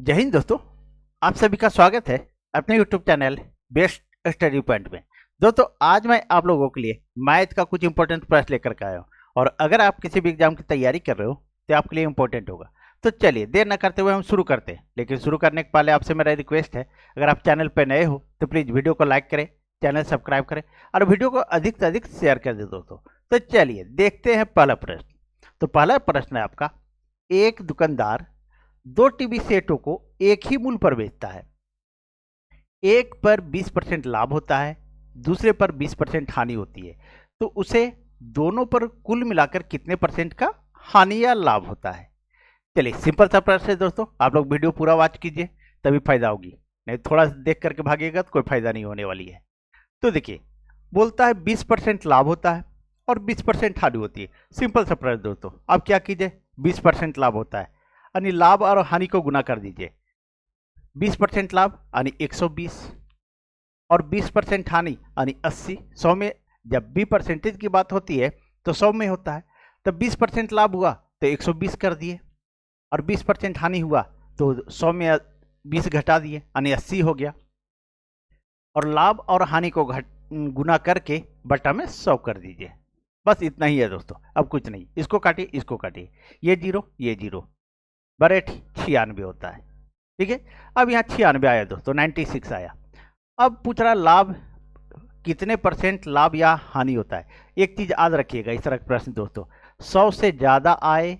जय हिंद दोस्तों। आप सभी का स्वागत है अपने YouTube channel best study point में। दोस्तों आज मैं आप लोगों के लिए मैथ का कुछ इंपॉर्टेंट प्रश्न लेकर के आया हूँ और अगर आप किसी भी एग्जाम की तैयारी कर रहे हो तो आपके लिए इंपॉर्टेंट होगा। तो चलिए देर न करते हुए हम शुरू करते हैं, लेकिन शुरू करने के पहले आपसे मेरा रिक्वेस्ट है, अगर आप चैनल पर नए हो तो प्लीज़ वीडियो को लाइक करें, चैनल सब्सक्राइब करें और वीडियो को अधिक से अधिक शेयर कर दें दोस्तों। तो चलिए देखते हैं पहला प्रश्न। तो पहला प्रश्न है आपका, एक दुकानदार दो टीवी सेटों को एक ही मूल्य पर बेचता है। एक पर 20% लाभ होता है, दूसरे पर 20% हानि होती है, तो उसे दोनों पर कुल मिलाकर कितने परसेंट का हानि या लाभ होता है। चलिए सिंपल सा प्रश्न है दोस्तों, आप लोग वीडियो पूरा वॉच कीजिए तभी फायदा होगी, नहीं थोड़ा देख करके भागिएगा तो कोई फायदा नहीं होने वाली है। तो देखिए बोलता है 20% लाभ होता है और 20% हानि होती है। सिंपल सा प्रश्न दोस्तों, आप क्या कीजिए, 20% लाभ होता है यानी लाभ और हानि को गुना कर दीजिए। 20% लाभ यानी 120 और 20% हानि यानी 80। 100 में जब भी परसेंटेज की बात होती है तो 100 में होता है, तब 20% लाभ हुआ तो 120 कर दिए और 20% हानि हुआ तो 100 में 20 घटा दिए यानी 80 हो गया। और लाभ और हानि को गुना करके बटा में 100 कर दीजिए। बस इतना ही है दोस्तों, अब कुछ नहीं। इसको काटिए, इसको काटिए, ये जीरो बड़े 96 होता है। ठीक है, अब यहाँ 96 आया दोस्तों, 96 आया। अब पूछ रहा लाभ कितने परसेंट लाभ या हानि होता है। एक चीज याद रखिएगा इस तरह का प्रश्न दोस्तों, 100 से ज्यादा आए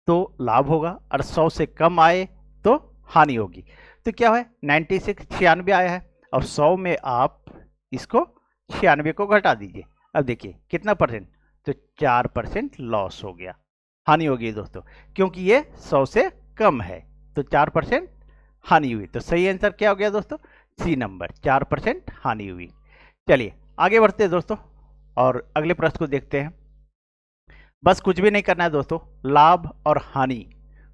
तो लाभ होगा और 100 से कम आए तो हानि होगी। तो क्या है, 96 96 आया है और 100 में आप इसको 96 को घटा दीजिए। अब देखिए कितना परसेंट, तो 4% लॉस हो गया, हानि होगी दोस्तों, क्योंकि ये 100 से कम है तो 4% हानि हुई। तो सही आंसर क्या हो गया दोस्तों, सी नंबर, 4% हानि हुई। चलिए आगे बढ़ते हैं दोस्तों और अगले प्रश्न को देखते हैं। बस कुछ भी नहीं करना है दोस्तों, लाभ और हानि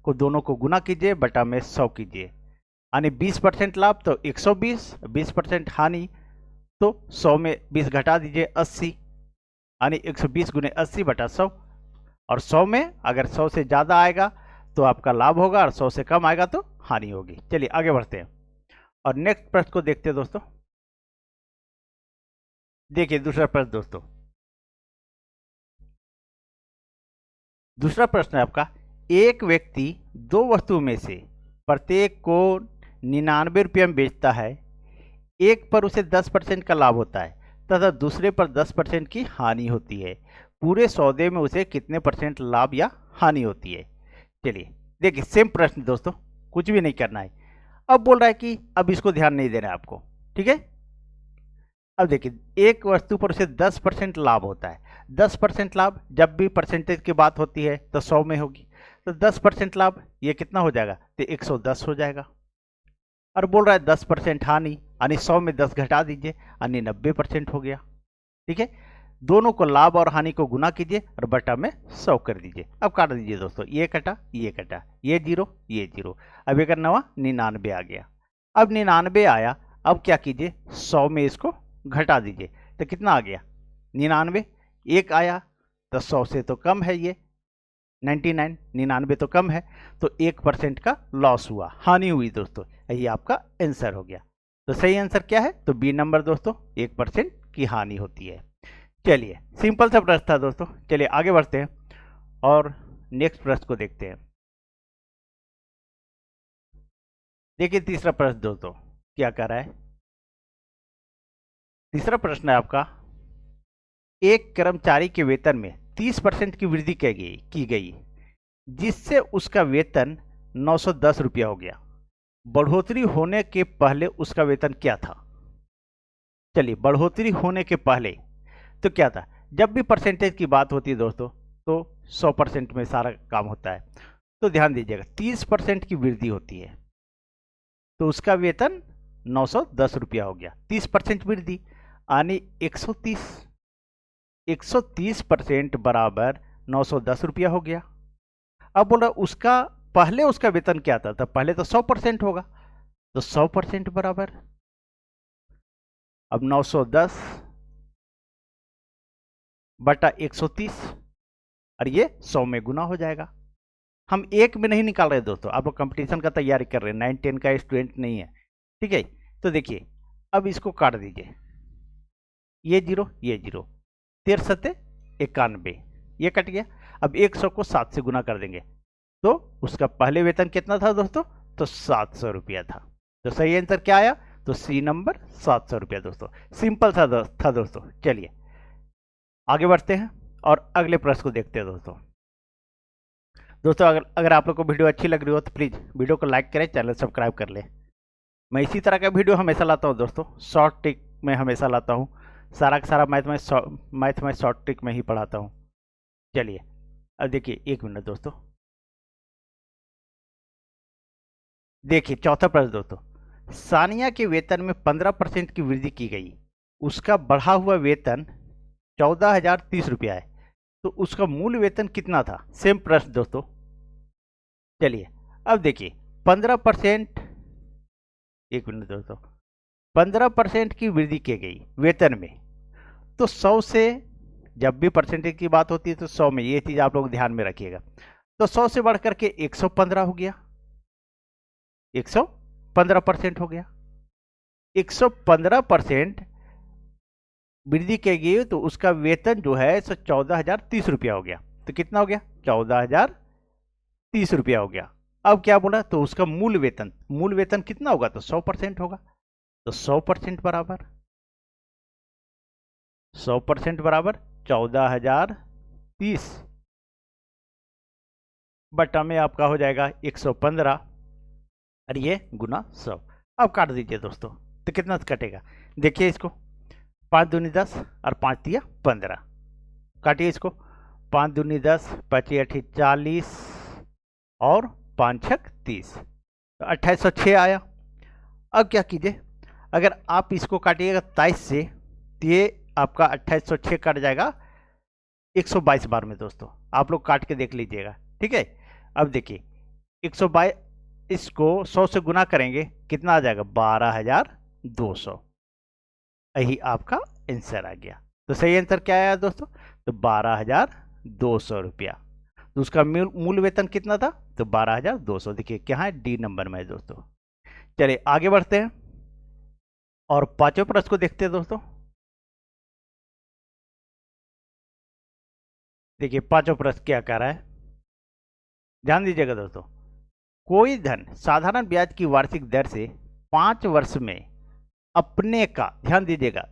को दोनों को गुना कीजिए, बटा में 100 कीजिए, यानी 20% लाभ तो 120, 20% हानि तो 100 में 20 घटा दीजिए 80, यानी 120 गुने 80 बटा 100। और 100 में अगर 100 से ज़्यादा आएगा तो आपका लाभ होगा और 100 से कम आएगा तो हानि होगी। चलिए आगे बढ़ते हैं और नेक्स्ट प्रश्न को देखते हैं दोस्तों। देखिए दूसरा प्रश्न दोस्तों, दूसरा प्रश्न है आपका, एक व्यक्ति दो वस्तुओं में से प्रत्येक को 99 रुपये में बेचता है। एक पर उसे 10% का लाभ होता है तथा दूसरे पर 10% की हानि होती है। पूरे सौदे में उसे कितने परसेंट लाभ या हानि होती है। चलिए देखिए सेम प्रश्न दोस्तों, कुछ भी नहीं करना है। अब बोल रहा है कि अब इसको ध्यान नहीं देना है आपको, ठीक है। अब देखिए एक वस्तु पर उसे 10% लाभ होता है। 10% लाभ जब भी परसेंटेज की बात होती है तो 100 में होगी, तो 10% लाभ ये कितना हो जाएगा, तो 110 हो जाएगा। और बोल रहा है 10% हानि, यानी 100 में 10 घटा दीजिए यानी 90% हो गया। ठीक है, दोनों को लाभ और हानि को गुना कीजिए और बटा में 100 कर दीजिए। अब काट दीजिए दोस्तों, ये कटा ये कटा, ये जीरो। अब एक नवा 99 आ गया। अब 99 आया, अब क्या कीजिए 100 में इसको घटा दीजिए, तो कितना आ गया 99। एक आया तो 100 से तो कम है ये 99, 99 तो कम है, तो 1% का लॉस हुआ, हानि हुई दोस्तों। यही आपका आंसर हो गया। तो सही आंसर क्या है, तो बी नंबर दोस्तों, 1% की हानि होती है। चलिए सिंपल सा प्रश्न था दोस्तों। चलिए आगे बढ़ते हैं और नेक्स्ट प्रश्न को देखते हैं। देखिए तीसरा प्रश्न दोस्तों क्या कर रहा है। तीसरा प्रश्न है आपका, एक कर्मचारी के वेतन में 30% की वृद्धि की गई जिससे उसका वेतन 910 रुपया हो गया। बढ़ोतरी होने के पहले उसका वेतन क्या था। चलिए बढ़ोतरी होने के पहले तो क्या था, जब भी परसेंटेज की बात होती है दोस्तों तो 100% में सारा काम होता है। तो ध्यान दीजिएगा 30% की वृद्धि होती है तो उसका वेतन 910 रुपया हो गया। 30% वृद्धि यानी 130% बराबर 910 रुपया हो गया। अब बोला उसका पहले उसका वेतन क्या था, तो पहले तो 100% होगा, तो 100% बराबर अब 910 बटा 130 और ये 100 में गुना हो जाएगा। हम एक में नहीं निकाल रहे दोस्तों, आप लोग कंपटीशन का तैयारी कर रहे हैं, 9-10 का स्टूडेंट नहीं है, ठीक है। तो देखिए अब इसको काट दीजिए, ये जीरो ये जीरो, 13×7 = 91, ये कट गया। अब 100 को 7 से गुना कर देंगे तो उसका पहले वेतन कितना था दोस्तों, तो 700 रुपया था। तो सही आंसर क्या आया, तो सी नंबर 700 रुपया दोस्तों। सिंपल था दोस्तों। चलिए आगे बढ़ते हैं और अगले प्रश्न को देखते हैं दोस्तों अगर आप लोग को वीडियो अच्छी लग रही हो तो प्लीज़ वीडियो को लाइक करें, चैनल सब्सक्राइब कर लें। मैं इसी तरह का वीडियो हमेशा लाता हूँ दोस्तों, शॉर्ट ट्रिक में हमेशा लाता हूँ, सारा का सारा मैथ में शॉर्ट ट्रिक में ही पढ़ाता हूँ। चलिए अब देखिए, एक मिनट दोस्तों, देखिए चौथा प्रश्न दोस्तों, सानिया के वेतन में 15% की वृद्धि की गई, उसका बढ़ा हुआ वेतन 14,030 रुपया है, तो उसका मूल वेतन कितना था। सेम प्रश्न दोस्तों। चलिए अब देखिए 15%, एक मिनट दोस्तों, 15% की वृद्धि की गई वेतन में, तो 100 से, जब भी परसेंटेज की बात होती है तो 100 में, ये चीज़ आप लोग ध्यान में रखिएगा। तो 100 से बढ़ करके 115 हो गया, 115% हो गया। 115% वृद्धि की गई तो उसका वेतन जो है सो 14,030 रुपया हो गया। तो कितना हो गया, 14,030 रुपया हो गया। अब क्या बोला, तो उसका मूल वेतन कितना होगा, तो 100% होगा। तो 100% बराबर 14,030 बटा में आपका हो जाएगा 115 और ये गुना 100। अब काट दीजिए दोस्तों, तो कितना कटेगा, देखिए इसको, 5 दूनी 10 और 5 तिया 15, काटिए इसको, 5 दूनी 10, 25 8 40 और 5 6 30, तो 2806 आया। अब क्या कीजिए, अगर आप इसको काटिएगा 23 से तो ये आपका 2806 कट जाएगा 122 बार में दोस्तों, आप लोग काट के देख लीजिएगा, ठीक है। अब देखिए 122, इसको 100 से गुना करेंगे कितना आ जाएगा, 12,200, यही आपका आंसर आ गया। तो सही आंसर क्या आया दोस्तों, तो 12,200 रुपया। तो उसका मूल वेतन कितना था, तो 12,200। देखिए क्या है, डी नंबर में है दोस्तों। चलिए आगे बढ़ते हैं और पांचवें प्रश्न को देखते हैं दोस्तों। देखिए पांचवा प्रश्न क्या कह रहा है, ध्यान दीजिएगा दोस्तों। कोई धन साधारण ब्याज की वार्षिक दर से 5 वर्ष में अपने का, ध्यान दीजिएगा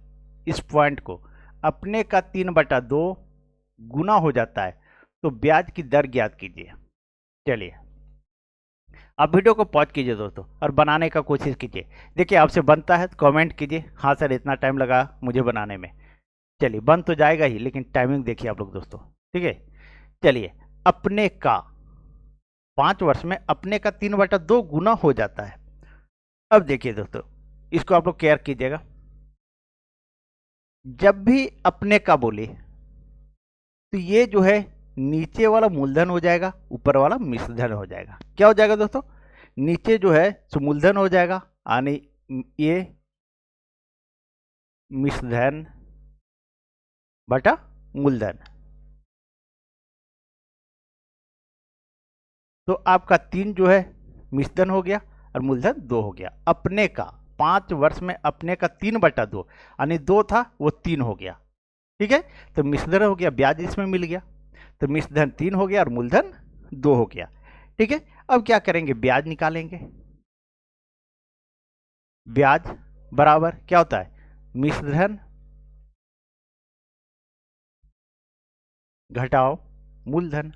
इस पॉइंट को, अपने का 3/2 गुना हो जाता है, तो ब्याज की दर ज्ञात कीजिए। चलिए आप वीडियो को पॉज कीजिए दोस्तों और बनाने का कोशिश कीजिए। देखिए आपसे बनता है तो कमेंट कीजिए, हाँ सर इतना टाइम लगा मुझे बनाने में। चलिए बन तो जाएगा ही, लेकिन टाइमिंग देखिए आप लोग दोस्तों, ठीक है। चलिए अपने का 5 वर्ष में अपने का 3/2 गुना हो जाता है। अब देखिए दोस्तों, इसको आप लोग केयर कीजिएगा, जब भी अपने का बोले तो ये जो है नीचे वाला मूलधन हो जाएगा, ऊपर वाला मिश्रधन हो जाएगा। क्या हो जाएगा दोस्तों, नीचे जो है सो मूलधन हो जाएगा, यानी ये मिश्रधन बटा मूलधन, तो आपका 3 जो है मिश्रधन हो गया और मूलधन 2 हो गया। अपने का 5 वर्ष में अपने का 3/2, यानी 2 था वो 3 हो गया, ठीक है। तो मिश्रधन हो गया, ब्याज इसमें मिल गया, तो मिश्रधन 3 हो गया और मूलधन 2 हो गया, ठीक है। अब क्या करेंगे, ब्याज निकालेंगे। ब्याज बराबर क्या होता है, मिश्रधन घटाओ मूलधन।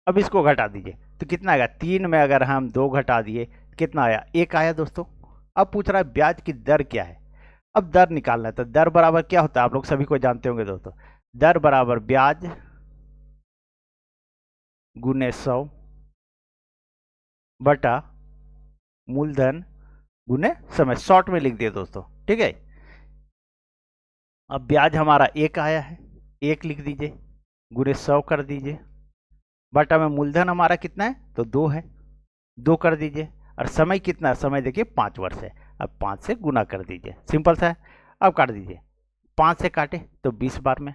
अब इसको घटा दीजिए तो कितना आएगा, 3 में अगर हम 2 घटा दिए कितना आया, 1 आया दोस्तों। अब पूछ रहा है ब्याज की दर क्या है। अब दर निकालना है, तो दर बराबर क्या होता है, आप लोग सभी को जानते होंगे दोस्तों, दर बराबर ब्याज गुने 100 बटा मूलधन गुने समय, शॉर्ट में लिख दिए दोस्तों, ठीक है। अब ब्याज हमारा 1 आया है, 1 लिख दीजिए, गुने 100 कर दीजिए, बटा में मूलधन हमारा कितना है, तो 2 है, 2 कर दीजिए, और समय कितना है, समय देखिए 5 वर्ष है, अब 5 से गुना कर दीजिए, सिंपल सा है। अब काट दीजिए, 5 से काटे तो 20 बार में,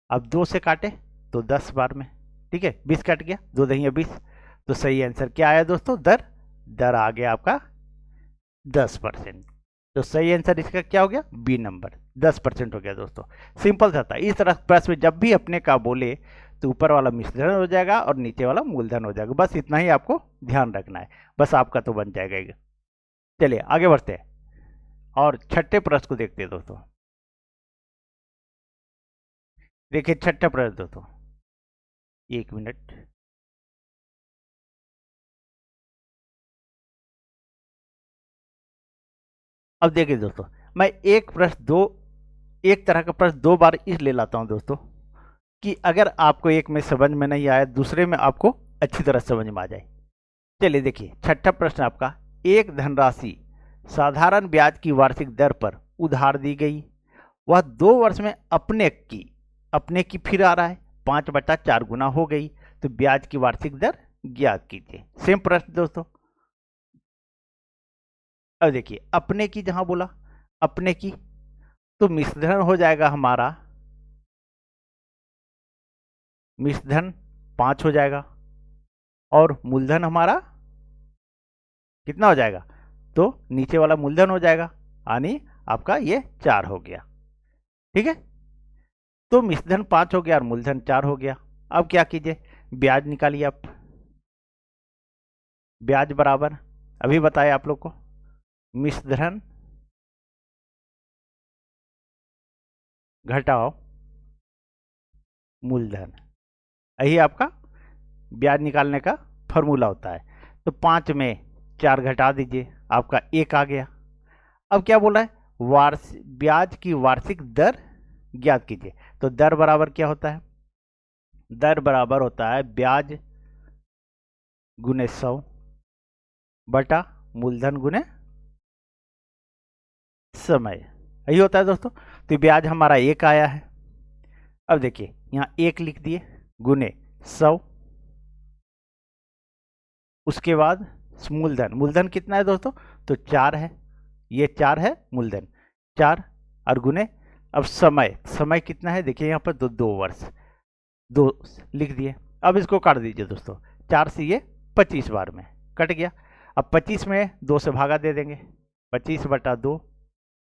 अब 2 से काटे तो 10 बार में, ठीक है, 20 कट गया, 2 दही 20। तो सही आंसर क्या आया दोस्तों? दर। दर आ गया आपका 10%। तो सही आंसर इसका क्या हो गया? बी नंबर, 10% हो गया दोस्तों। सिंपल सा था। इस तरह प्रश्न में जब भी अपने का बोले तो ऊपर वाला मिश्रण हो जाएगा और नीचे वाला मूलधन हो जाएगा। बस इतना ही आपको ध्यान रखना है, बस आपका तो बन जाएगा ये। चलिए आगे बढ़ते हैं और छठे प्रश्न को देखते हैं दोस्तों। देखिए छठा प्रश्न दोस्तों, 1 मिनट। अब देखिए दोस्तों, मैं एक तरह का प्रश्न 2 बार इसलिए लाता हूं दोस्तों कि अगर आपको एक में समझ में नहीं आया, दूसरे में आपको अच्छी तरह समझ में आ जाए। चलिए देखिए छठा प्रश्न आपका, एक धनराशि साधारण ब्याज की वार्षिक दर पर उधार दी गई, वह 2 वर्ष में अपने की फिर आ रहा है, 5/4 गुना हो गई, तो ब्याज की वार्षिक दर ज्ञात कीजिए। सेम प्रश्न दोस्तों। अब देखिए अपने की जहां बोला अपने की, तो मिश्रधन हो जाएगा हमारा, मिश्रधन 5 हो जाएगा और मूलधन हमारा कितना हो जाएगा? तो नीचे वाला मूलधन हो जाएगा, यानी आपका ये 4 हो गया, ठीक है। तो मिश्रधन 5 हो गया और मूलधन 4 हो गया। अब क्या कीजिए, ब्याज निकालिए आप। ब्याज बराबर अभी बताया आप लोग को, मिश्रधन घटाओ मूलधन, यही आपका ब्याज निकालने का फॉर्मूला होता है। तो 5 में 4 घटा दीजिए, आपका 1 आ गया। अब क्या बोला है? ब्याज की वार्षिक दर ज्ञात कीजिए। तो दर बराबर क्या होता है? दर बराबर होता है ब्याज गुने 100 बटा मूलधन गुने समय, यही होता है दोस्तों। तो ब्याज हमारा 1 आया है। अब देखिए यहाँ 1 लिख दिए गुने 100, उसके बाद मूलधन, मूलधन कितना है दोस्तों? तो 4 है, ये 4 है मूलधन, 4 और गुने। अब समय, समय कितना है? देखिए यहाँ पर 2 वर्ष, 2 लिख दिए। अब इसको काट दीजिए दोस्तों, 4 से ये 25 बार में कट गया। अब 25 में 2 से भागा दे देंगे, 25/2,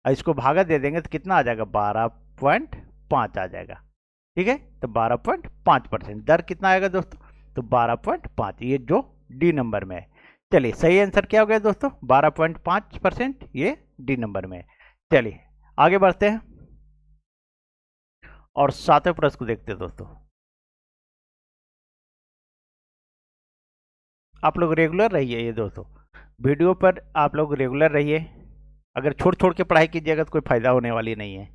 और इसको भागा दे देंगे तो कितना आ जाएगा? 12.5 आ जाएगा, ठीक है। तो 12.5%। दर कितना आएगा दोस्तों? तो 12.5, ये जो डी नंबर में है। चलिए सही आंसर क्या हो गया दोस्तों? 12.5%, ये डी नंबर में है। चलिए आगे बढ़ते हैं और 7वें प्रश्न को देखते हैं दोस्तों। आप लोग रेगुलर रहिए ये दोस्तों, वीडियो पर आप लोग रेगुलर रहिए। अगर छोड़ छोड़ के पढ़ाई कीजिएगा तो कोई फायदा होने वाली नहीं है,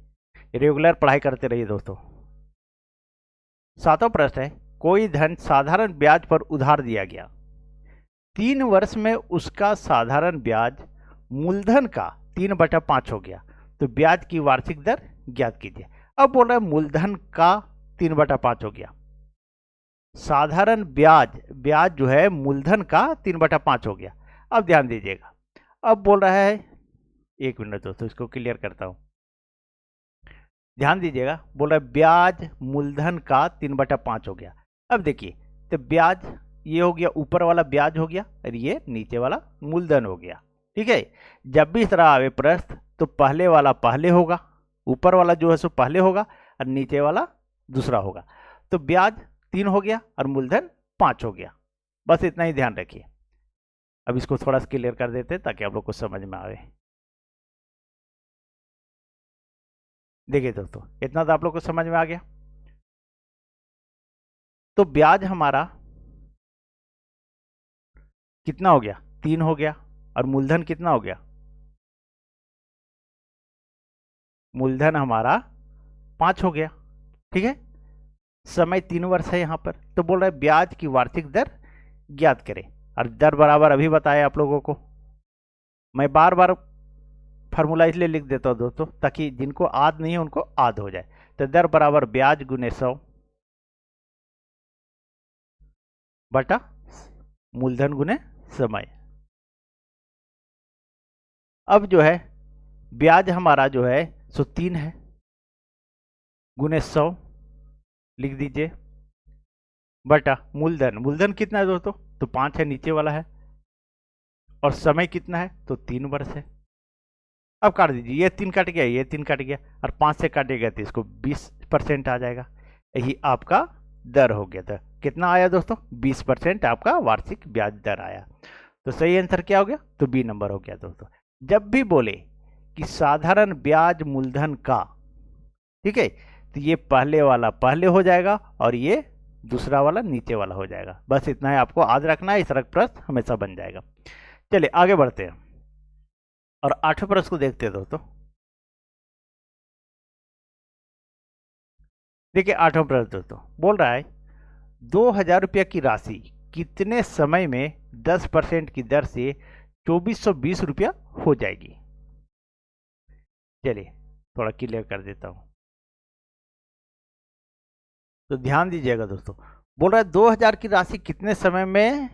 रेगुलर पढ़ाई करते रहिए दोस्तों। 7वां प्रश्न है, कोई धन साधारण ब्याज पर उधार दिया गया, 3 वर्ष में उसका साधारण ब्याज मूलधन का 3/5 हो गया, तो ब्याज की वार्षिक दर ज्ञात कीजिए। अब बोल रहा है मूलधन का 3/5 हो गया, साधारण ब्याज, ब्याज जो है मूलधन का 3/5 हो गया। अब ध्यान दीजिएगा, अब बोल रहा है, 1 मिनट दोस्तों इसको क्लियर करता हूं, ध्यान दीजिएगा। बोल रहा है ब्याज मूलधन का 3/5 हो गया। अब देखिए तो ब्याज ये हो गया, ऊपर वाला ब्याज हो गया और ये नीचे वाला मूलधन हो गया, ठीक है। जब भी इस तरह आवे प्रश्न तो पहले वाला पहले होगा, ऊपर वाला जो है सो पहले होगा और नीचे वाला दूसरा होगा। तो ब्याज 3 हो गया और मूलधन 5 हो गया, बस इतना ही ध्यान रखिए। अब इसको थोड़ा सा क्लियर कर देते हैं ताकि आप लोग को समझ में आवे। देखिए दोस्तों इतना तो आप लोग को समझ में आ गया। तो ब्याज हमारा कितना हो गया? 3 हो गया और मूलधन कितना हो गया? मूलधन हमारा 5 हो गया, ठीक है। समय 3 वर्ष है यहाँ पर, तो बोल रहा है ब्याज की वार्षिक दर ज्ञात करें। और दर बराबर अभी बताया आप लोगों को, मैं बार बार फार्मूला इसलिए लिख देता हूँ दोस्तों ताकि जिनको आद नहीं है उनको आद हो जाए। तो दर बराबर ब्याज गुने 100 बटा मूलधन गुने समय। अब जो है ब्याज हमारा जो है सो 3 है गुने 100 लिख दीजिए बटा मूलधन। मूलधन कितना है दोस्तों? तो 5 है, नीचे वाला है। और समय कितना है? तो 3 वर्ष है। अब काट दीजिए, ये 3 कट गया, ये 3 कट गया, और 5 से काटेगा तो इसको 20% आ जाएगा। यही आपका दर हो गया था। कितना आया दोस्तों? 20% आपका वार्षिक ब्याज दर आया। तो सही आंसर क्या हो गया? तो बी नंबर हो गया दोस्तों। जब भी बोले कि साधारण ब्याज मूलधन का, ठीक है, तो ये पहले वाला पहले हो जाएगा और ये दूसरा वाला नीचे वाला हो जाएगा। बस इतना है, आपको याद रखना है, इस तरह प्रश्न हमेशा बन जाएगा। चलिए आगे बढ़ते हैं और 8वें प्रश्न को देखते हैं दोस्तों। देखिए 8वां प्रश्न दोस्तों बोल रहा है 2000 रुपया की राशि कितने समय में 10% की दर से 2420 रुपया हो जाएगी? चलिए थोड़ा क्लियर कर देता हूं, तो ध्यान दीजिएगा दोस्तों। बोल रहा है 2000 की राशि कितने समय में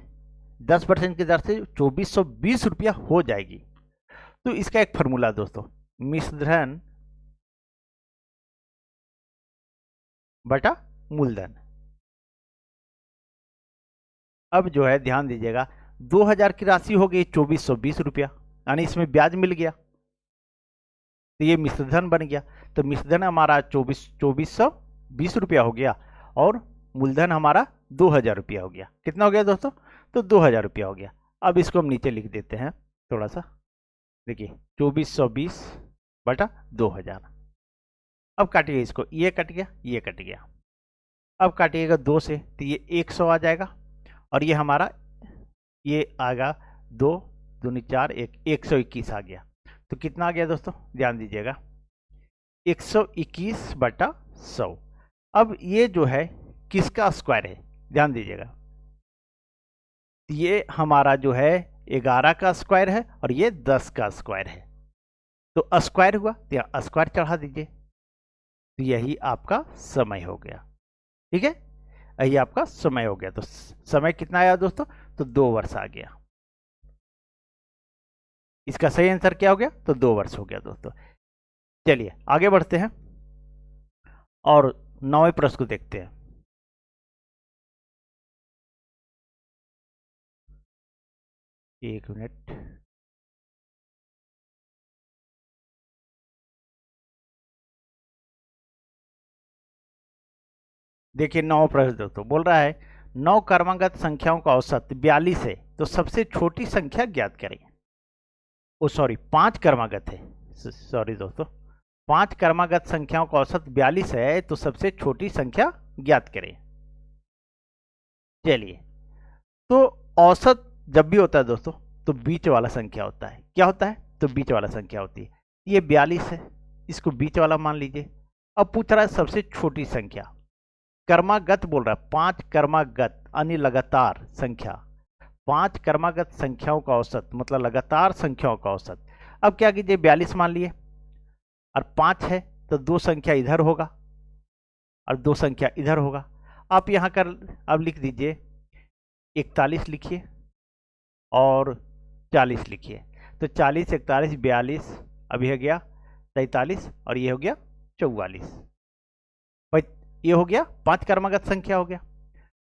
10% की दर से 2420 रुपया हो जाएगी। तो इसका एक फॉर्मूला दोस्तों, मिश्रधन बटा मूलधन। अब जो है ध्यान दीजिएगा, 2000 की राशि हो गई 2420 रुपया, यानी इसमें ब्याज मिल गया, तो ये मिश्रधन बन गया। तो मिश्रधन हमारा 2420 रुपया हो गया और मूलधन हमारा 2000 रुपया हो गया। कितना हो गया दोस्तों? तो 2000 रुपया हो गया। अब इसको हम नीचे लिख देते हैं थोड़ा सा। देखिए 2420 बटा 2000। अब काटिए इसको, ये कट गया, ये कट गया। अब काटिएगा 2 से, तो ये 100 आ जाएगा। और ये हमारा ये आएगा 2 दूनी 4 121 आ गया। तो कितना आ गया दोस्तों? ध्यान दीजिएगा 121 बटा 100। अब ये जो है किसका स्क्वायर है? ध्यान दीजिएगा, ये हमारा जो है 11 का स्क्वायर है और ये 10 का स्क्वायर है। तो स्क्वायर हुआ तो यहाँ स्क्वायर चढ़ा दीजिए, तो यही आपका समय हो गया। ठीक है, यही आपका समय हो गया। तो समय कितना आया दोस्तों? तो 2 वर्ष आ गया। इसका सही आंसर क्या हो गया? तो 2 वर्ष हो गया दोस्तों। चलिए आगे बढ़ते हैं और 9वें प्रश्न को देखते हैं। एक मिनट, देखिए 9वां प्रश्न दोस्तों बोल रहा है 9 क्रमागत संख्याओं का औसत 42 है, तो सबसे छोटी संख्या ज्ञात करें। ओ सॉरी, 5 क्रमागत है, सॉरी दोस्तों, 5 क्रमागत संख्याओं का औसत 42 है, तो सबसे छोटी संख्या ज्ञात करें। चलिए, तो औसत जब भी होता है दोस्तों तो बीच वाला संख्या होता है। क्या होता है? तो बीच वाला संख्या होती है। ये 42 है, इसको बीच वाला मान लीजिए। अब पूछ रहा है सबसे छोटी संख्या, कर्मागत बोल रहा है, 5 कर्मागत यानी लगातार संख्या, 5 कर्मागत संख्याओं का औसत मतलब लगातार संख्याओं का औसत। अब क्या कीजिए, 42 मान लिए और 5 है तो 2 संख्या इधर होगा और 2 संख्या इधर होगा। आप यहाँ कर अब लिख दीजिए 41 लिखिए और 40 लिखिए। तो 40 41 42, अब यह गया 43 और ये हो गया 44। भाई ये हो गया 5 क्रमागत संख्या हो गया।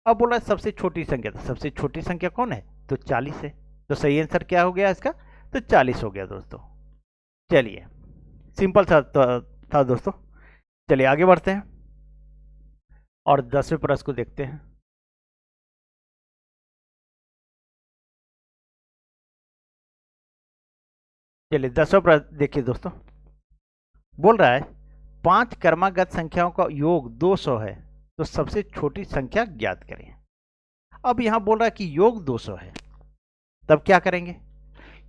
अब बोला सबसे छोटी संख्या, तो सबसे छोटी संख्या कौन है? तो 40 है। तो सही आंसर क्या हो गया इसका? तो 40 हो गया दोस्तों। चलिए सिंपल था दोस्तों। चलिए आगे बढ़ते हैं और 10वें प्रश्न को देखते हैं। चलिए 10वां प्रश्न देखिए दोस्तों, बोल रहा है 5 क्रमागत संख्याओं का योग 200 है, तो सबसे छोटी संख्या ज्ञात करें। अब यहां बोल रहा है कि योग 200 है, तब क्या करेंगे?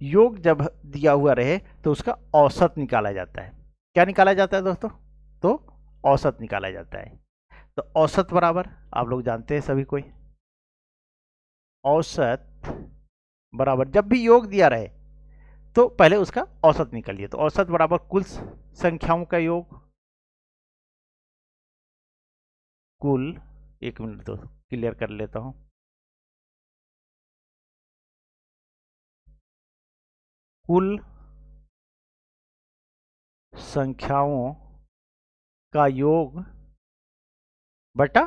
योग जब दिया हुआ रहे तो उसका औसत निकाला जाता है। क्या निकाला जाता है दोस्तों? तो औसत निकाला जाता है। तो औसत बराबर आप लोग जानते हैं सभी कोई, औसत बराबर जब भी योग दिया रहे तो पहले उसका औसत निकालिए। तो औसत बराबर कुल संख्याओं का योग, कुल, एक मिनट दोस्तों क्लियर कर लेता हूं, कुल संख्याओं का योग बटा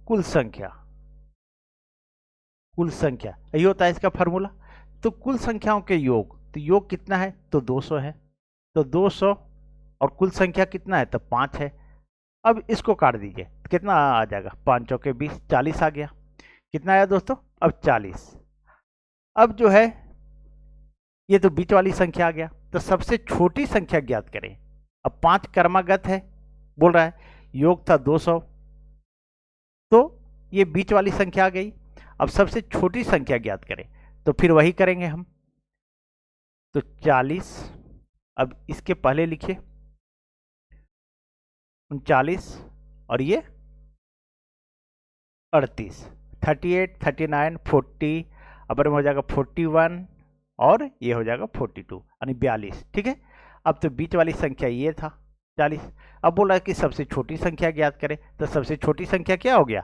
कुल संख्या, कुल संख्या यही होता है इसका फॉर्मूला। तो कुल संख्याओं के योग, तो योग कितना है तो 200 है, तो 200 और कुल संख्या कितना है तो 5 है। अब इसको काट दीजिए तो कितना आ जाएगा, 5 चौके 20, 40 आ गया। कितना आया दोस्तों, अब 40। अब जो है ये तो बीच वाली संख्या आ गया, तो सबसे छोटी संख्या ज्ञात करें। अब 5 क्रमागत है, बोल रहा है योग था 200, तो ये बीच वाली संख्या आ गई। अब सबसे छोटी संख्या ज्ञात करें, तो फिर वही करेंगे हम। तो 40, अब इसके पहले लिखिए 39 और ये 38, 38, 39, 40, अपर में हो जाएगा 41 और ये हो जाएगा 42 यानी 42। ठीक है, अब तो बीच वाली संख्या ये था 40। अब बोला कि सबसे छोटी संख्या ज्ञात करें, तो सबसे छोटी संख्या क्या हो गया,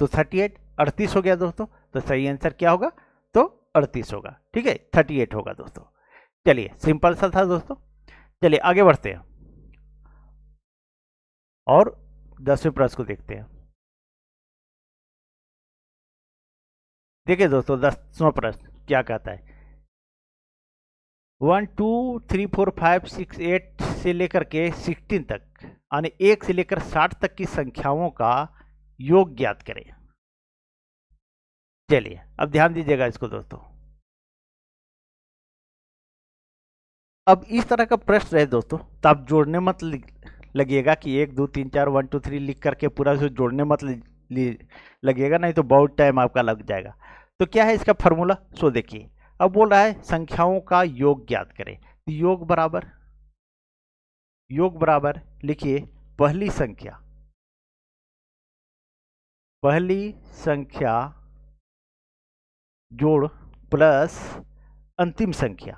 तो 38, 38 हो गया दोस्तों। तो सही आंसर क्या होगा, तो 38 होगा। ठीक है, 38 होगा दोस्तों। चलिए सिंपल सा था दोस्तों। चलिए आगे बढ़ते हैं और 10वें प्रश्न को देखते हैं। देखिए दोस्तों 10वां प्रश्न क्या कहता है, 1 2 3 4 5 6 8 से लेकर के 16 तक यानी 1 से लेकर 60 तक की संख्याओं का योग ज्ञात करें। चलिए अब ध्यान दीजिएगा इसको दोस्तों। अब इस तरह का प्रश्न रहे दोस्तों तो आप जोड़ने मत लगिएगा कि 1 2 3 4 1 2 3 लिख करके पूरा जो जोड़ने मत लगिएगा, नहीं तो बहुत टाइम आपका लग जाएगा। तो क्या है इसका फॉर्मूला, सो देखिए। अब बोल रहा है संख्याओं का योग ज्ञात करें, तो योग बराबर लिखिए पहली संख्या जोड़ प्लस अंतिम संख्या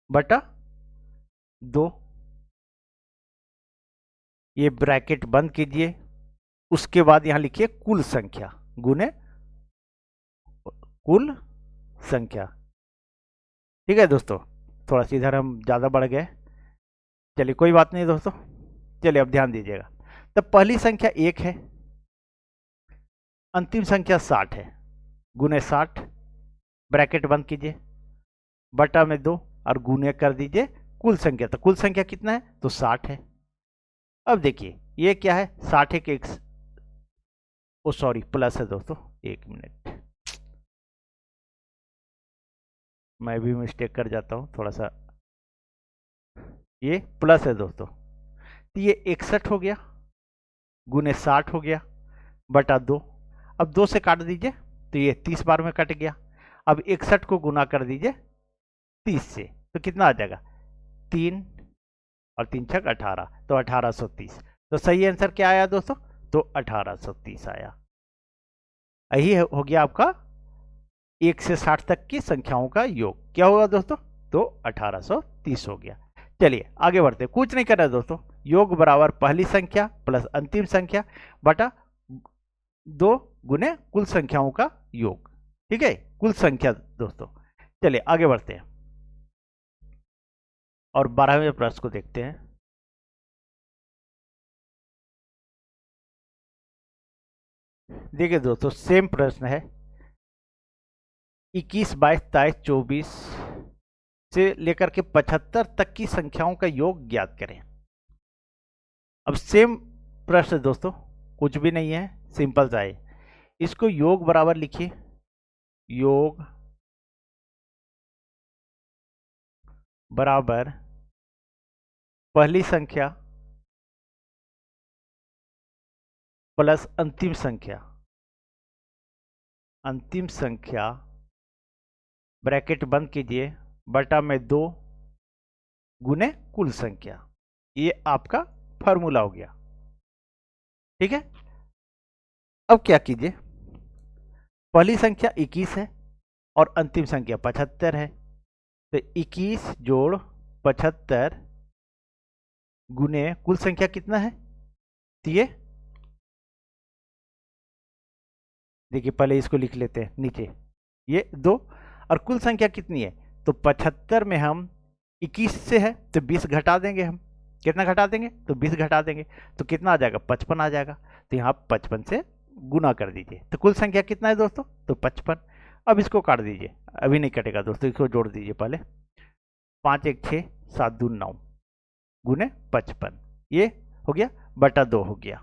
बटा 2। ये ब्रैकेट बंद कीजिए, उसके बाद यहां लिखिए कुल संख्या गुने कुल संख्या। ठीक है दोस्तों, थोड़ा सा इधर हम ज़्यादा बढ़ गए, चलिए कोई बात नहीं दोस्तों। चलिए अब ध्यान दीजिएगा। तो पहली संख्या 1 है, अंतिम संख्या 60 है, गुने 60, ब्रैकेट बंद कीजिए, बटा में 2 और गुने कर दीजिए कुल संख्या। तो कुल संख्या कितना है तो 60 है। अब देखिए ये क्या है, 60 के ओ सॉरी प्लस है दोस्तों, 1 मिनट मैं भी मिस्टेक कर जाता हूँ थोड़ा सा। ये प्लस है दोस्तों, तो ये 61 हो गया, गुने 60 हो गया, बटा 2। अब 2 से काट दीजिए तो ये 30 बार में कट गया। अब 61 को गुना कर दीजिए 30 से, तो कितना आ जाएगा 3 और 3 छक 18, तो 1830। तो सही आंसर क्या आया दोस्तों, तो 1830 आया। यही हो गया आपका 1 से 60 तक की संख्याओं का योग। क्या होगा दोस्तों, तो 1830 हो गया। चलिए आगे बढ़ते, कुछ नहीं करना दोस्तों। योग बराबर पहली संख्या प्लस अंतिम संख्या बटा 2 गुने कुल संख्याओं का योग। ठीक है, कुल संख्या दोस्तों। चलिए आगे बढ़ते हैं और 12वें प्रश्न को देखते हैं। देखिए दोस्तों सेम प्रश्न है, 21 22 23 24 से लेकर के 75 तक की संख्याओं का योग ज्ञात करें। अब सेम प्रश्न दोस्तों, कुछ भी नहीं है, सिंपल सा है। इसको योग बराबर लिखिए, योग बराबर पहली संख्या प्लस अंतिम संख्या ब्रैकेट बंद कीजिए, बटा में 2 गुने कुल संख्या। ये आपका फॉर्मूला हो गया। ठीक है, अब क्या कीजिए, पहली संख्या 21 है और अंतिम संख्या 75 है, तो 21 जोड़ 75 गुने कुल संख्या कितना है, तो ये देखिए पहले इसको लिख लेते हैं नीचे, ये 2 और कुल संख्या कितनी है तो 75 में हम 21 से है तो 20 घटा देंगे हम। कितना घटा देंगे? तो 20 घटा देंगे तो कितना आ जाएगा? 55 आ जाएगा। तो यहाँ 55 से गुना कर दीजिए तो कुल संख्या कितना है दोस्तों? तो 55। अब इसको काट दीजिए, अभी नहीं कटेगा दोस्तों, इसको जोड़ दीजिए पहले। 5 1 6 7 2 9 गुने 55, ये हो गया बटा 2 हो गया।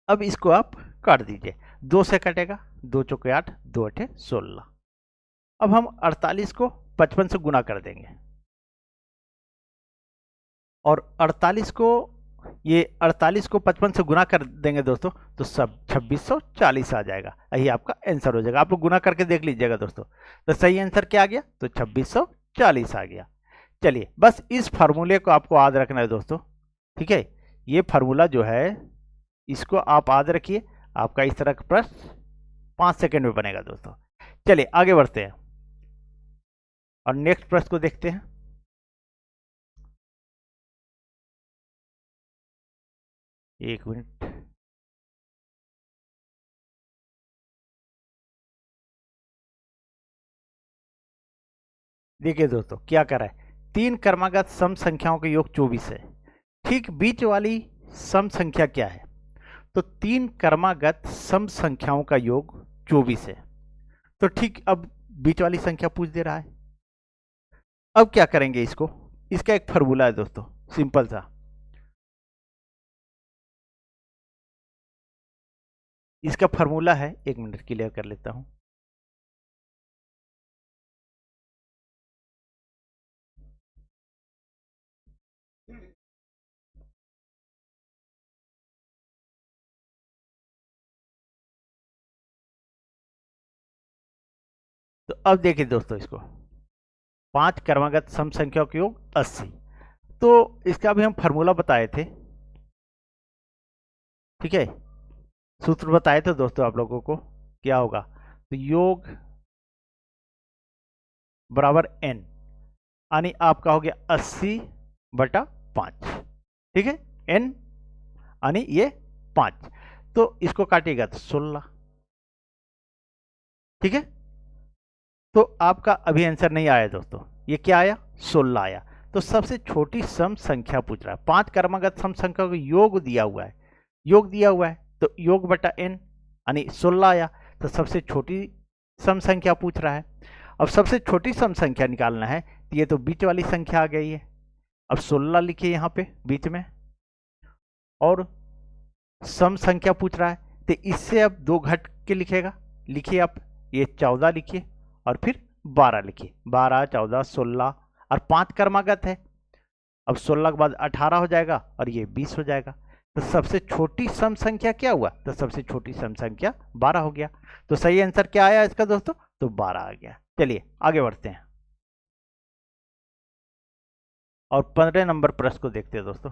अब इसको आप काट दीजिए, 2 से कटेगा, 2 चौके 8, 2 8 16। अब हम 48 को 55 से गुना कर देंगे और 48 को 55 से गुना कर देंगे दोस्तों तो सब 2640 आ जाएगा। यही आपका आंसर हो जाएगा। आप लोग गुना करके देख लीजिएगा दोस्तों। तो सही आंसर क्या आ गया? तो 2640 आ गया। चलिए, बस इस फार्मूले को आपको याद रखना है दोस्तों, ठीक है। ये फार्मूला जो है इसको आप याद रखिए, आपका इस तरह का प्रश्न 5 सेकंड में बनेगा दोस्तों। चलिए आगे बढ़ते हैं और नेक्स्ट प्रश्न को देखते हैं। एक मिनट, देखिए दोस्तों क्या कर रहा है। 3 क्रमागत सम संख्याओं का योग 24 है। ठीक बीच वाली सम संख्या क्या है? तो 3 क्रमागत सम संख्याओं का योग 24 है। तो ठीक अब बीच वाली संख्या पूछ दे रहा है। अब क्या करेंगे इसको? इसका एक फार्मूला है दोस्तों, सिंपल सा। इसका फार्मूला है, एक मिनट क्लियर कर लेता हूं। तो अब देखिए दोस्तों, इसको 5 क्रमागत सम संख्याओं का योग 80। तो इसका भी हम फार्मूला बताए थे, ठीक है। सूत्र बताए थे दोस्तों आप लोगों को, क्या होगा? तो योग बराबर n, यानी आपका हो गया 80/5, ठीक है। n यानी ये 5, तो इसको काटिएगा तो 16, ठीक है। तो आपका अभी आंसर नहीं आया दोस्तों, ये क्या आया? 16 आया। तो सबसे छोटी सम संख्या पूछ रहा है। 5 क्रमागत सम संख्या को योग दिया हुआ है, योग दिया हुआ है, तो योग बटा n यानी 16 आया। तो सबसे छोटी सम संख्या पूछ रहा है। अब सबसे छोटी सम संख्या निकालना है, तो ये तो बीच वाली संख्या आ गई है। अब 16 लिखिए यहाँ पे बीच में, और सम संख्या पूछ रहा है तो इससे अब 2 घट के लिखेगा। लिखिए आप, ये 14 लिखिए और फिर 12 लिखिए। 12 14 16 और 5 क्रमागत है। अब 16 के बाद 18 हो जाएगा और ये 20 हो जाएगा। तो सबसे छोटी सम संख्या क्या हुआ? तो सबसे छोटी सम संख्या 12 हो गया। तो सही आंसर क्या आया इसका दोस्तों? तो 12 आ गया। चलिए आगे बढ़ते हैं और 15 नंबर प्रश्न को देखते हैं दोस्तों।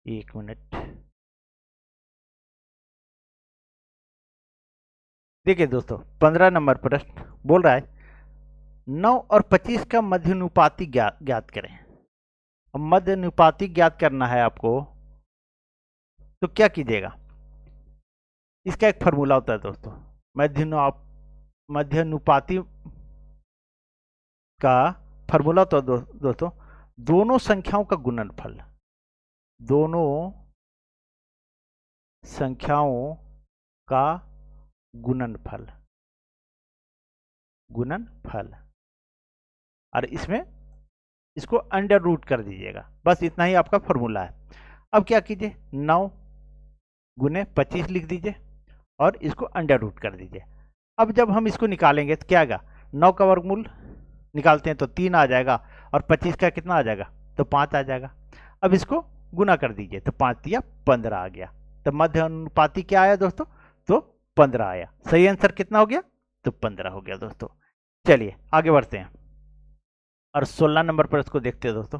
एक मिनट, देखिए दोस्तों 15 नंबर प्रश्न बोल रहा है 9 और 25 का मध्यानुपाती ज्ञात करें। अब मध्यानुपाती ज्ञात करना है आपको, तो क्या कीजिएगा? इसका एक फार्मूला होता है दोस्तों, मध्यानुपाती का फार्मूला तो दोस्तों दोनों संख्याओं का गुणनफल, दोनों संख्याओं का गुणनफल, गुणनफल, और इसमें इसको अंडर रूट कर दीजिएगा। बस इतना ही आपका फॉर्मूला है। अब क्या कीजिए, 9 गुने 25 लिख दीजिए और इसको अंडर रूट कर दीजिए। अब जब हम इसको निकालेंगे तो क्या आएगा? 9 का वर्गमूल निकालते हैं तो 3 आ जाएगा और 25 का कितना आ जाएगा? तो 5 आ जाएगा। अब इसको गुना कर दीजिए तो 5 या 15 आ गया। तो मध्य अनुपाती क्या आया दोस्तों? तो 15 आया। सही आंसर कितना हो गया? तो 15 हो गया दोस्तों। चलिए आगे बढ़ते हैं और 16 नंबर पर इसको देखते हैं दोस्तों।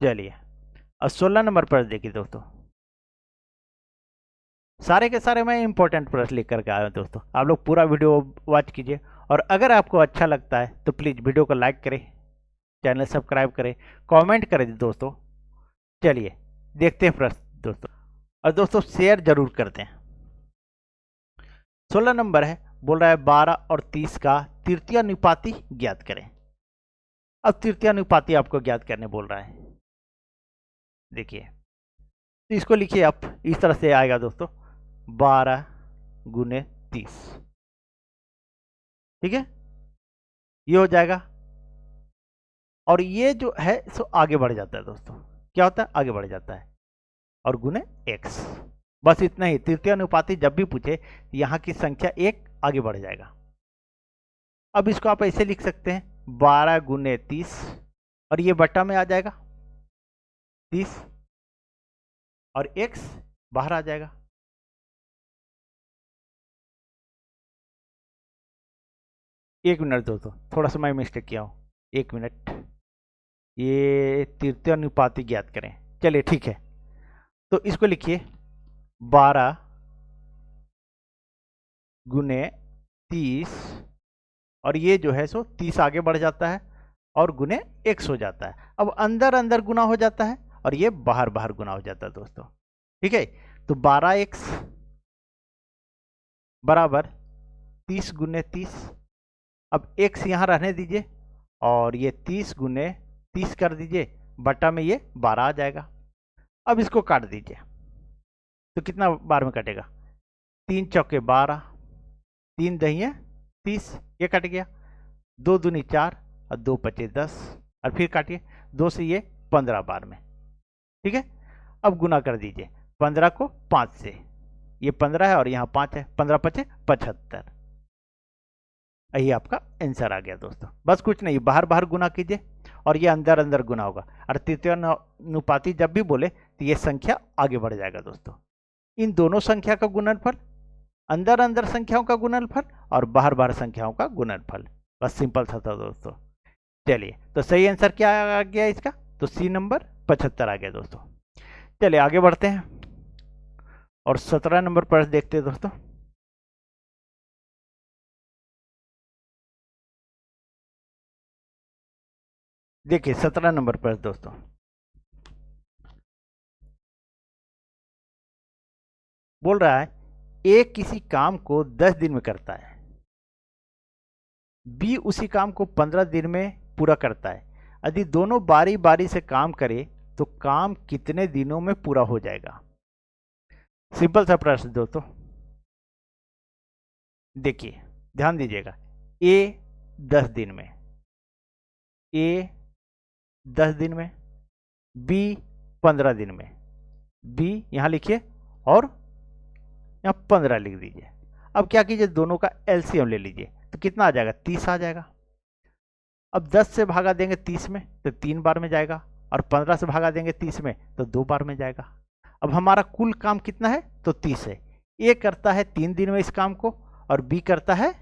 चलिए और 16 नंबर पर देखिए दोस्तों, सारे के सारे मैं इंपॉर्टेंट प्रश्न लेकर के आया हूँ दोस्तों। आप लोग पूरा वीडियो वॉच कीजिए और अगर आपको अच्छा लगता है तो प्लीज़ वीडियो को लाइक करें, चैनल सब्सक्राइब करें, कमेंट करें दोस्तों। चलिए देखते हैं प्रश्न दोस्तों। और दोस्तों शेयर जरूर कर दें। 16 नंबर है, बोल रहा है 12 और 30 का तृतीय अनुपाती ज्ञात करें। अब तृतीय अनुपाती आपको ज्ञात करने बोल रहा है। देखिए, तो इसको लिखिए आप इस तरह से आएगा दोस्तों, 12 गुने 30। ठीक है, ये हो जाएगा। और ये जो है सो आगे बढ़ जाता है दोस्तों, क्या होता है, आगे बढ़ जाता है और गुने x। बस इतना ही। तृतीय अनुपाती जब भी पूछे यहां की संख्या 1 आगे बढ़ जाएगा। अब इसको आप ऐसे लिख सकते हैं, 12 गुने 30 और ये बट्टा में आ जाएगा 30 और x बाहर आ जाएगा। एक मिनट दोस्तों, थोड़ा सा मैं मिस्टेक किया हूं, एक मिनट। ये तृतीय अनुपाती ज्ञात करें, चलिए ठीक है। तो इसको लिखिए 12 गुने 30 और ये जो है सो 30 आगे बढ़ जाता है और गुने x हो जाता है। अब अंदर अंदर गुना हो जाता है और ये बाहर बाहर गुना हो जाता है दोस्तों। ठीक है, तो 12x बराबर 30 गुने 30। अब x यहां रहने दीजिए और ये 30 गुने 30 कर दीजिए, बटा में ये 12 आ जाएगा। अब इसको काट दीजिए, तो कितना बार में कटेगा, 3 चौके 12, 3 दहिए 30, ये कट गया। 2 दूनी 4 और 2 पचे 10 और फिर काटिए 2 से ये 15 बार में। ठीक है, अब गुना कर दीजिए 15 को 5 से, ये 15 है और यहाँ 5 है, 15 पचे 75। यही आपका आंसर आ गया दोस्तों। बस कुछ नहीं, बाहर बाहर गुना कीजिए और ये अंदर अंदर गुना होगा। और तृतीय अनुपाती जब भी बोले तो ये संख्या आगे बढ़ जाएगा दोस्तों। इन दोनों संख्या का गुणनफल, अंदर अंदर संख्याओं का गुणनफल और बाहर बाहर संख्याओं का गुणनफल, बस सिंपल था दोस्तों। चलिए, तो सही आंसर क्या आ गया इसका, तो सी नंबर 75 आ गया दोस्तों। चलिए आगे बढ़ते हैं और 17 नंबर प्रश्न देखते हैं दोस्तों। देखिए 17 नंबर प्रश्न दोस्तों, बोल रहा है ए किसी काम को 10 दिन में करता है, बी उसी काम को 15 दिन में पूरा करता है। यदि दोनों बारी बारी से काम करे तो काम कितने दिनों में पूरा हो जाएगा। सिंपल सा प्रश्न दोस्तों। देखिए ध्यान दीजिएगा, ए 10 दिन में, ए 10 दिन में, बी 15 दिन में, बी यहां लिखिए और यहां 15 लिख दीजिए। अब क्या कीजिए, दोनों का एलसीएम ले लीजिए, तो कितना आ जाएगा, 30 आ जाएगा। अब 10 से भागा देंगे 30 में तो 3 बार में जाएगा और 15 से भागा देंगे 30 में तो 2 बार में जाएगा। अब हमारा कुल काम कितना है, तो 30 है। ए करता है 3 दिन में इस काम को और बी करता है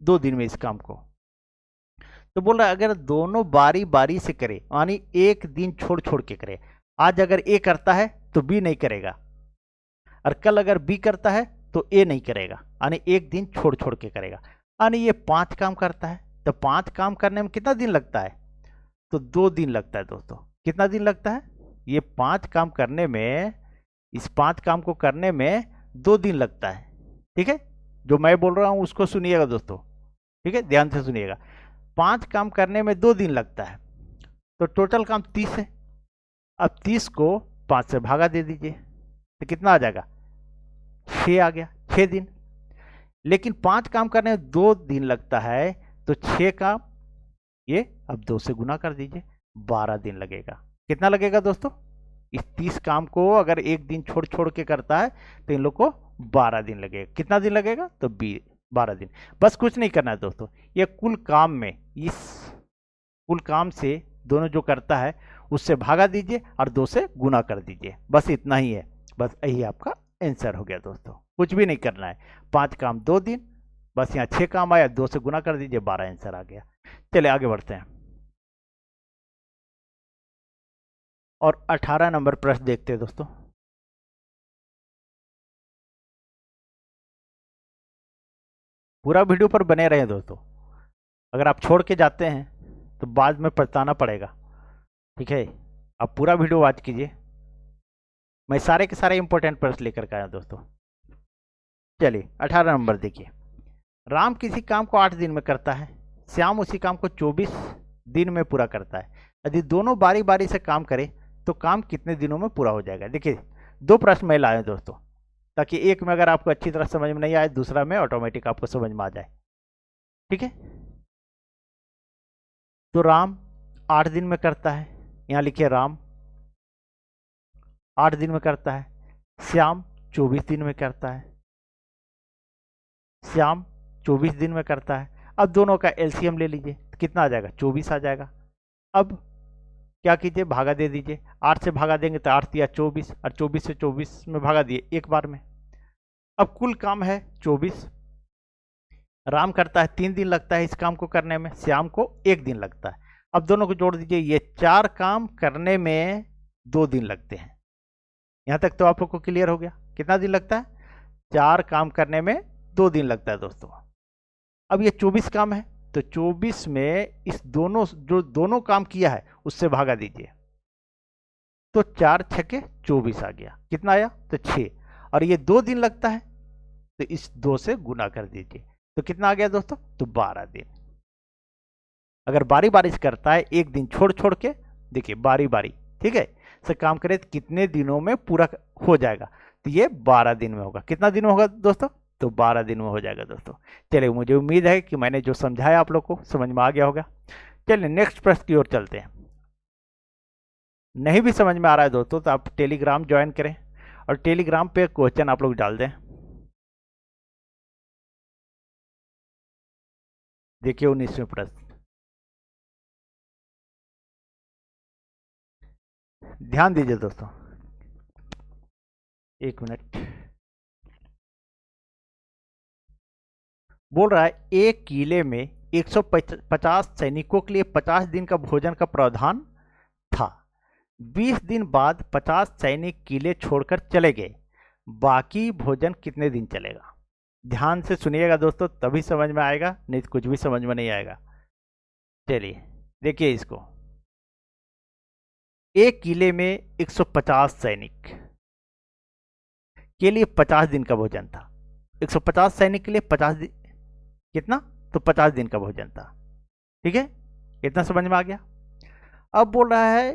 2 दिन में इस काम को। तो बोल रहा है अगर दोनों बारी बारी से करे, यानी एक दिन छोड़ छोड़ के करे, आज अगर ए करता है तो बी नहीं करेगा और कल अगर बी करता है तो ए नहीं करेगा, यानी एक दिन छोड़ छोड़ के करेगा। यानी ये 5 काम करता है, तो 5 काम करने में कितना दिन लगता है, तो 2 दिन लगता है दोस्तों। कितना दिन लगता है, ये 5 काम करने में, इस 5 काम को करने में 2 दिन लगता है। ठीक है, जो मैं बोल रहा हूं उसको सुनिएगा दोस्तों। ठीक है, ध्यान से सुनिएगा। 5 काम करने में 2 दिन लगता है, तो टोटल काम 30 है। अब 30 को 5 से भागा दे दीजिए तो कितना आ जाएगा, 6 आ गया, 6 दिन। लेकिन 5 काम करने में 2 दिन लगता है, तो 6 काम ये अब 2 से गुना कर दीजिए, 12 दिन लगेगा। कितना लगेगा दोस्तों, इस 30 काम को अगर एक दिन छोड़ छोड़ के करता है तो इन लोग को 12 दिन लगेगा। कितना दिन लगेगा, तो 12 दिन। बस कुछ नहीं करना है दोस्तों, ये कुल काम में, इस कुल काम से दोनों जो करता है उससे भागा दीजिए और 2 से गुना कर दीजिए, बस इतना ही है। बस यही आपका आंसर हो गया दोस्तों, कुछ भी नहीं करना है। 5 काम 2 दिन, बस यहाँ 6 काम आया, 2 से गुना कर दीजिए, 12 आंसर आ गया। चलिए आगे बढ़ते हैं और 18 नंबर प्रश्न देखते हैं दोस्तों। पूरा वीडियो पर बने रहे दोस्तों, अगर आप छोड़ के जाते हैं तो बाद में पछताना पड़ेगा। ठीक है, आप पूरा वीडियो वॉच कीजिए। मैं सारे के सारे इंपॉर्टेंट प्रश्न लेकर के आया दोस्तों। चलिए 18 नंबर देखिए। राम किसी काम को 8 दिन में करता है, श्याम उसी काम को 24 दिन में पूरा करता है। यदि दोनों बारी बारी से काम करें तो काम कितने दिनों में पूरा हो जाएगा। देखिए 2 प्रश्न मैं लाया दोस्तों, ताकि एक में अगर आपको अच्छी तरह समझ में नहीं आए, दूसरा में ऑटोमेटिक आपको समझ में आ जाए। ठीक है, तो राम 8 दिन में करता है, यहाँ लिखिए राम 8 दिन में करता है, श्याम 24 दिन में करता है, श्याम 24 दिन में करता है। अब दोनों का एलसीएम ले लीजिए, तो कितना आ जाएगा, 24 आ जाएगा। अब क्या कीजिए, भागा दे दीजिए। 8 से भागा देंगे तो 8 या 24, और 24 से 24 में भागा दिए एक बार में। अब कुल काम है 24। राम करता है 3 दिन लगता है इस काम को करने में, श्याम को 1 दिन लगता है। अब दोनों को जोड़ दीजिए, ये 4 काम करने में 2 दिन लगते हैं। यहां तक तो आप लोग को क्लियर हो गया, कितना दिन लगता है, 4 काम करने में 2 दिन लगता है दोस्तों। अब ये 24 काम है, तो 24 में इस दोनों जो दोनों काम किया है उससे भागा दीजिए, तो 4 छके 24 आ गया। कितना आया, तो 6। और ये 2 दिन लगता है, तो इस 2 से गुना कर दीजिए, तो कितना आ गया दोस्तों, तो 12 दिन। अगर बारी बारी से करता है, एक दिन छोड़ छोड़ के, देखिए बारी बारी, ठीक है, से काम करे तो कितने दिनों में पूरा हो जाएगा, तो ये 12 दिन में होगा। कितना दिन में होगा दोस्तों, तो 12 दिन में हो जाएगा दोस्तों। चलिए, मुझे उम्मीद है कि मैंने जो समझाया आप लोग को समझ में आ गया होगा। चलिए नेक्स्ट प्रश्न की ओर चलते हैं। नहीं भी समझ में आ रहा है दोस्तों, तो आप टेलीग्राम ज्वाइन करें और टेलीग्राम पे क्वेश्चन आप लोग डाल दें। देखिए 19वें प्रश्न, ध्यान दीजिए दोस्तों, 1 मिनट। बोल रहा है, एक किले में 150 सैनिकों के लिए 50 दिन का भोजन का प्रावधान था। 20 दिन बाद 50 सैनिक किले छोड़कर चले गए, बाकी भोजन कितने दिन चलेगा। ध्यान से सुनिएगा दोस्तों, तभी समझ में आएगा, नहीं तो कुछ भी समझ में नहीं आएगा। चलिए देखिए इसको, एक किले में 150 सैनिक के लिए 50 दिन का भोजन था। 150 सैनिक के लिए 50 दिन, कितना, तो 50 दिन का भोजन था। ठीक है, इतना समझ में आ गया। अब बोल रहा है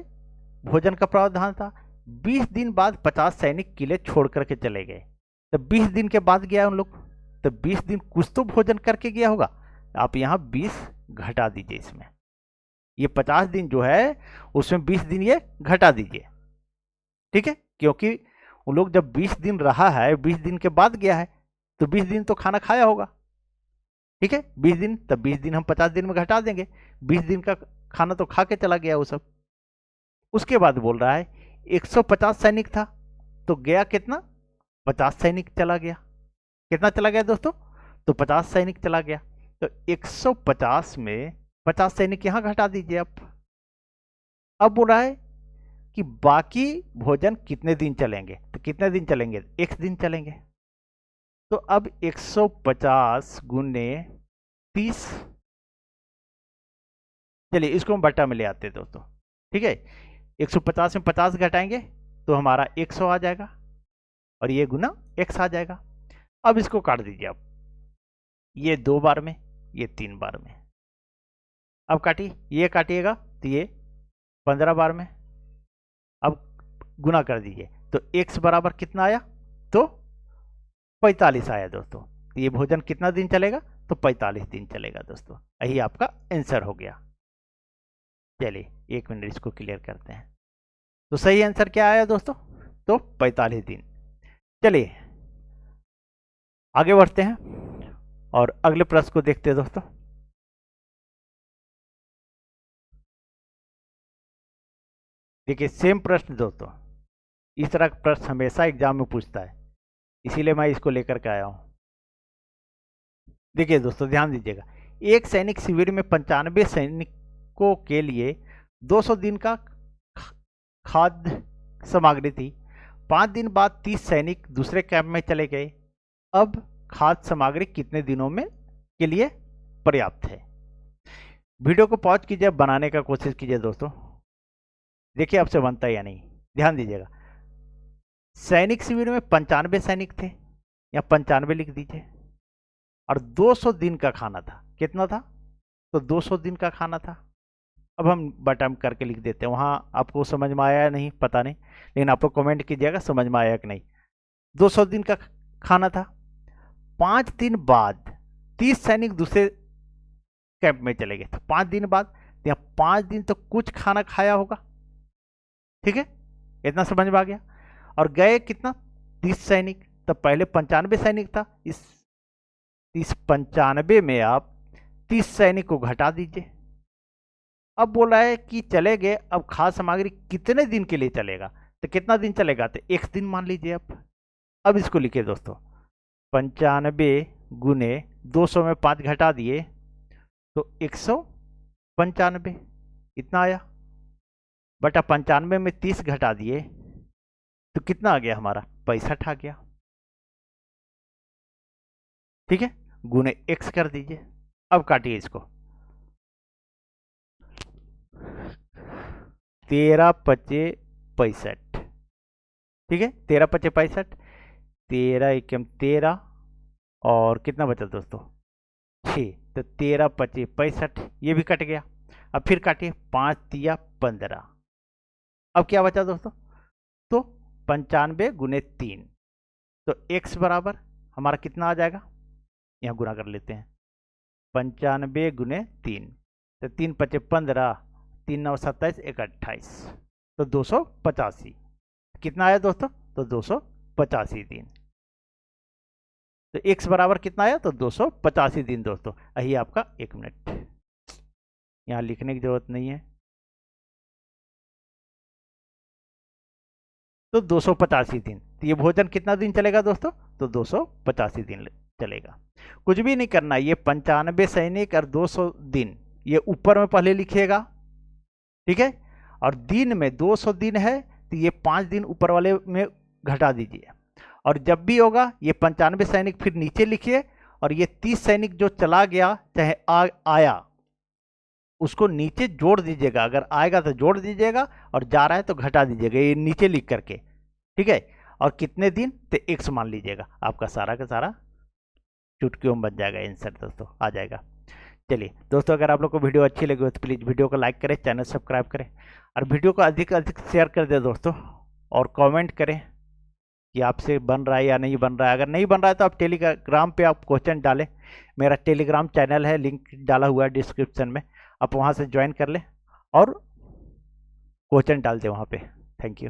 भोजन का प्रावधान था, 20 दिन बाद 50 सैनिक किले छोड़ करके चले गए। तो 20 दिन के बाद गया उन लोग, तो 20 दिन कुछ तो भोजन करके गया होगा। आप यहाँ 20 घटा दीजिए इसमें, ये 50 दिन जो है उसमें 20 दिन ये घटा दीजिए। ठीक है, क्योंकि उन लोग जब 20 दिन रहा है, 20 दिन के बाद गया है, तो 20 दिन तो खाना खाया होगा। ठीक है, 20 दिन, तब 20 दिन हम 50 दिन में घटा देंगे, 20 दिन का खाना तो खा के चला गया वो सब। उसके बाद बोल रहा है 150 सैनिक था, तो गया कितना, 50 सैनिक चला गया। कितना चला गया दोस्तों, तो 50 सैनिक चला गया। तो 150 में 50 सैनिक यहां घटा दीजिए आप। अब बोल रहा है कि बाकी भोजन कितने दिन चलेंगे, तो कितने दिन चलेंगे, 1 दिन चलेंगे। तो अब 150 गुने 30, चलिए इसको हम बट्टा में ले आते हैं दोस्तों। ठीक है, 150 में 50 घटाएंगे तो हमारा 100 आ जाएगा, और ये गुना x आ जाएगा। अब इसको काट दीजिए आप, ये 2 बार में, ये 3 बार में। अब काटिए, ये काटिएगा तो ये 15 बार में। अब गुना कर दीजिए, तो x बराबर कितना आया, तो 45 आया दोस्तों। तो ये भोजन कितना दिन चलेगा, तो 45 दिन चलेगा दोस्तों। यही आपका आंसर हो गया। चलिए 1 मिनट इसको क्लियर करते हैं। तो सही आंसर क्या आया दोस्तों, तो 45 दिन। चलिए आगे बढ़ते हैं और अगले प्रश्न को देखते हैं दोस्तों। देखिए सेम प्रश्न दोस्तों, इस तरह का प्रश्न हमेशा एग्जाम में पूछता है, इसीलिए मैं इसको लेकर के आया हूं। देखिए दोस्तों ध्यान दीजिएगा, एक सैनिक शिविर में 95 सैनिकों के लिए 200 दिन का खाद्य सामग्री थी। 5 दिन बाद 30 सैनिक दूसरे कैंप में चले गए। अब खाद्य सामग्री कितने दिनों में के लिए पर्याप्त है। वीडियो को पॉज कीजिए, बनाने का कोशिश कीजिए दोस्तों, देखिए आपसे बनता है या नहीं। ध्यान दीजिएगा, सैनिक शिविर में 95 सैनिक थे, या 95 लिख दीजिए, और 200 दिन का खाना था। कितना था? तो 200 दिन का खाना था। अब हम बटन करके लिख देते हैं। वहाँ आपको समझ में आया या नहीं पता नहीं, लेकिन आप लोग कमेंट कीजिएगा समझ में आया कि नहीं। 200 दिन का खाना था। 5 दिन बाद 30 सैनिक दूसरे कैंप में चले गए। तो 5 दिन बाद, यहाँ 5 दिन तो कुछ खाना खाया होगा, ठीक है, इतना समझ में आ गया। और गए कितना? 30 सैनिक। तो पहले 95 सैनिक था, इस 95 में आप 30 सैनिक को घटा दीजिए। अब बोला है कि चले गए, अब खाद्य सामग्री कितने दिन के लिए चलेगा? तो कितना दिन चलेगा? तो 1 दिन मान लीजिए। अब इसको लिखिए दोस्तों, 95 गुने 200 में 5 घटा दिए तो 195 इतना आया, बटा 95 में 30 घटा दिए तो कितना आ गया हमारा? 65 आ गया, ठीक है। गुने x कर दीजिए। अब काटिए इसको, 13 पचे 65, ठीक है, 13 पचे 65, 13 एकम 13, और कितना बचा दोस्तों? 6। तो 13 पचे 65, ये भी कट गया। अब फिर काटिए, 5 तिया 15। अब क्या बचा दोस्तों? तो 95 गुने 3, तो x बराबर हमारा कितना आ जाएगा? यहाँ गुना कर लेते हैं, 95 गुने 3, तो 3 पचे 15, 3 9 27, 1 28, तो 285। कितना आया दोस्तों? तो 285 दिन। तो x बराबर कितना आया? तो 285 दिन दोस्तों। यही आपका 1 मिनट, यहाँ लिखने की जरूरत नहीं है। तो 285 दिन। तो ये भोजन कितना दिन चलेगा दोस्तों? तो 285 दिन चलेगा। कुछ भी नहीं करना, ये 95 सैनिक और 200 दिन ये ऊपर में पहले लिखिएगा, ठीक है। और दिन में 200 दिन है तो ये 5 दिन ऊपर वाले में घटा दीजिए। और जब भी होगा ये 95 सैनिक फिर नीचे लिखिए, और ये 30 सैनिक जो चला गया चाहे आया उसको नीचे जोड़ दीजिएगा। अगर आएगा तो जोड़ दीजिएगा, और जा रहा है तो घटा दीजिएगा, ये नीचे लिख करके, ठीक है। और कितने दिन? तो 100 मान लीजिएगा। आपका सारा का सारा चुटकियों में बन जाएगा आंसर दोस्तों, आ जाएगा। चलिए दोस्तों, अगर आप लोग को वीडियो अच्छी लगी हो तो प्लीज़ वीडियो को लाइक करें, चैनल सब्सक्राइब करें, और वीडियो को अधिक अधिक शेयर कर दें दोस्तों, और कमेंट करें कि आपसे बन रहा है या नहीं बन रहा है। अगर नहीं बन रहा है तो आप टेलीग्राम पे आप क्वेश्चन डालें। मेरा टेलीग्राम चैनल है, लिंक डाला हुआ है डिस्क्रिप्शन में, आप वहाँ से ज्वाइन कर लें और क्वेश्चन डाल दें वहाँ पे। Thank you.